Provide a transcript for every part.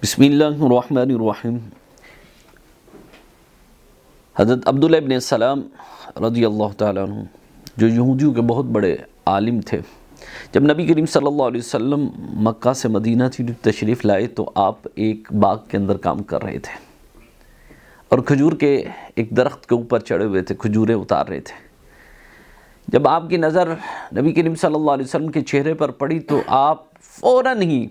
بسم اللہ الرحمن الرحیم۔ حضرت عبداللہ ابن السلام رضی اللہ تعالیٰ عنہ جو یہودیوں کے بہت بڑے عالم تھے، جب نبی کریم صلی اللہ علیہ وسلم مکہ سے مدینہ تشریف لائے تو آپ ایک باغ کے اندر کام کر رہے تھے اور کھجور کے ایک درخت کے اوپر چڑھے ہوئے تھے، کھجوریں اتار رہے تھے۔ جب آپ کی نظر نبی کریم صلی اللہ علیہ وسلم کے چہرے پر پڑی تو آپ فوراً ہی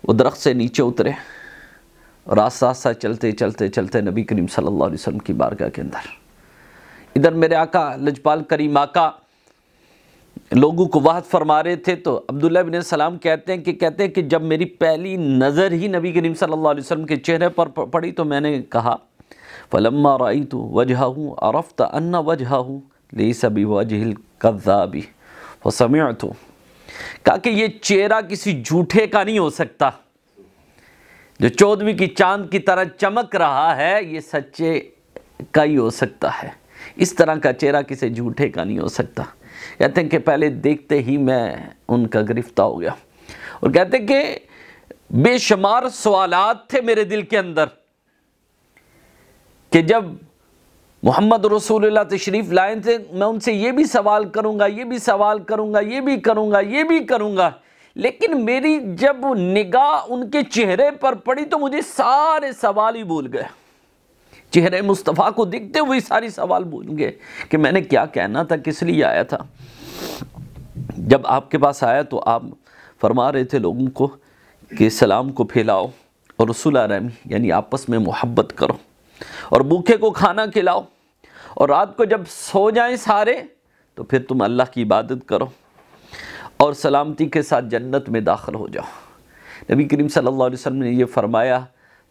وہ درخت سے نیچے اترے اور آہستہ آہستہ چلتے نبی کریم صلی اللہ علیہ وسلم کی بارگاہ کے اندر۔ ادھر میرے آقا لجپال کریم آقا لوگوں کو وعظ فرما رہے تھے تو عبداللہ بن السلام کہتے ہیں کہ جب میری پہلی نظر ہی نبی کریم صلی اللہ علیہ وسلم کے چہرے پر پڑی تو میں نے کہا فَلَمَّا رَأَيْتُ وَجْهَهُ عَرَفْتَ أَنَّ وَجْهَهُ لَيْسَ بِوَجْهِ الْكَذَّابِ فَسَمِعْتُ، کہا کہ یہ چہرہ کسی جھوٹے کا نہیں ہو سکتا، جو 14ویں کی چاند کی طرح چمک رہا ہے یہ سچے کا ہی ہو سکتا ہے، اس طرح کا چہرہ کسی جھوٹے کا نہیں ہو سکتا۔ کہتے ہیں کہ پہلے دیکھتے ہی میں ان کا گرفتہ ہو گیا، اور کہتے ہیں کہ بے شمار سوالات تھے میرے دل کے اندر کہ جب محمد رسول اللہ تشریف لائے تھے میں ان سے یہ بھی سوال کروں گا، یہ بھی سوال کروں گا، یہ بھی کروں گا، یہ بھی کروں گا، لیکن میری جب نگاہ ان کے چہرے پر پڑی تو مجھے سارے سوال ہی بھول گئے۔ چہرے مصطفیٰ کو دیکھتے ہوئے ساری سوال بھول گئے کہ میں نے کیا کہنا تھا، کس لیے آیا تھا۔ جب آپ کے پاس آیا تو آپ فرما رہے تھے لوگوں کو کہ سلام کو پھیلاؤ اور رسول رحمی یعنی آپس میں محبت کرو اور بھوکے کو کھانا کھلاؤ، اور رات کو جب سو جائیں سارے تو پھر تم اللہ کی عبادت کرو اور سلامتی کے ساتھ جنت میں داخل ہو جاؤ۔ نبی کریم صلی اللہ علیہ وسلم نے یہ فرمایا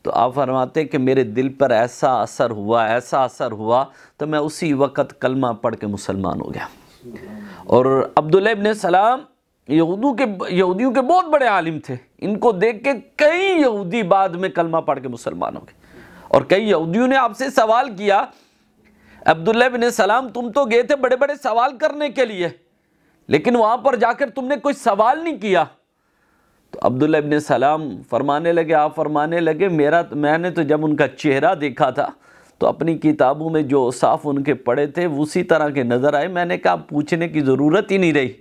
تو آپ فرماتے ہیں کہ میرے دل پر ایسا اثر ہوا تو میں اسی وقت کلمہ پڑھ کے مسلمان ہو گیا۔ اور عبداللہ ابن السلام یہودیوں کے بہت بڑے عالم تھے، ان کو دیکھ کے کئی یہودی بعد میں کلمہ پڑھ کے مسلمان ہو گئے، اور کئی یہودیوں نے آپ سے سوال کیا عبداللہ ابن السلام تم تو گئے تھے بڑے بڑے سوال کرنے کے لیے، لیکن وہاں پر جا کر تم نے کوئی سوال نہیں کیا۔ تو عبداللہ ابن السلام فرمانے لگے میں نے تو جب ان کا چہرہ دیکھا تھا تو اپنی کتابوں میں جو صاف ان کے پڑے تھے اسی طرح کے نظر آئے، میں نے کہا پوچھنے کی ضرورت ہی نہیں رہی،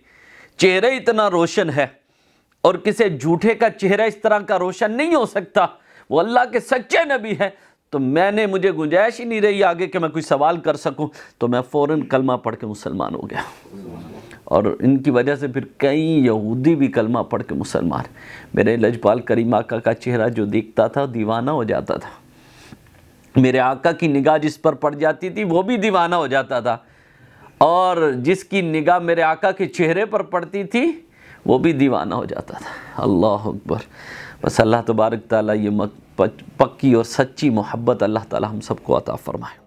چہرہ اتنا روشن ہے اور کسی جھوٹے کا چہرہ اس طرح کا روشن نہیں ہو سکتا، وہ اللہ کے سچے نبی ہے، تو مجھے گنجائش ہی نہیں رہی آگے کہ میں کوئی سوال کر سکوں، تو میں فوراً کلمہ پڑھ کے مسلمان ہو گیا، اور ان کی وجہ سے پھر کئی یہودی بھی کلمہ پڑھ کے مسلمان۔ میرے لجپال کریم آقا کا چہرہ جو دیکھتا تھا دیوانہ ہو جاتا تھا، میرے آقا کی نگاہ جس پر پڑ جاتی تھی وہ بھی دیوانہ ہو جاتا تھا، اور جس کی نگاہ میرے آقا کے چہرے پر پڑتی تھی وہ بھی دیوانہ ہو جاتا تھا۔ اللہ اکبر۔ بس اللہ تبارک تعالیٰ یہ پکی اور سچی محبت اللہ تعالیٰ ہم سب کو عطا فرمائے۔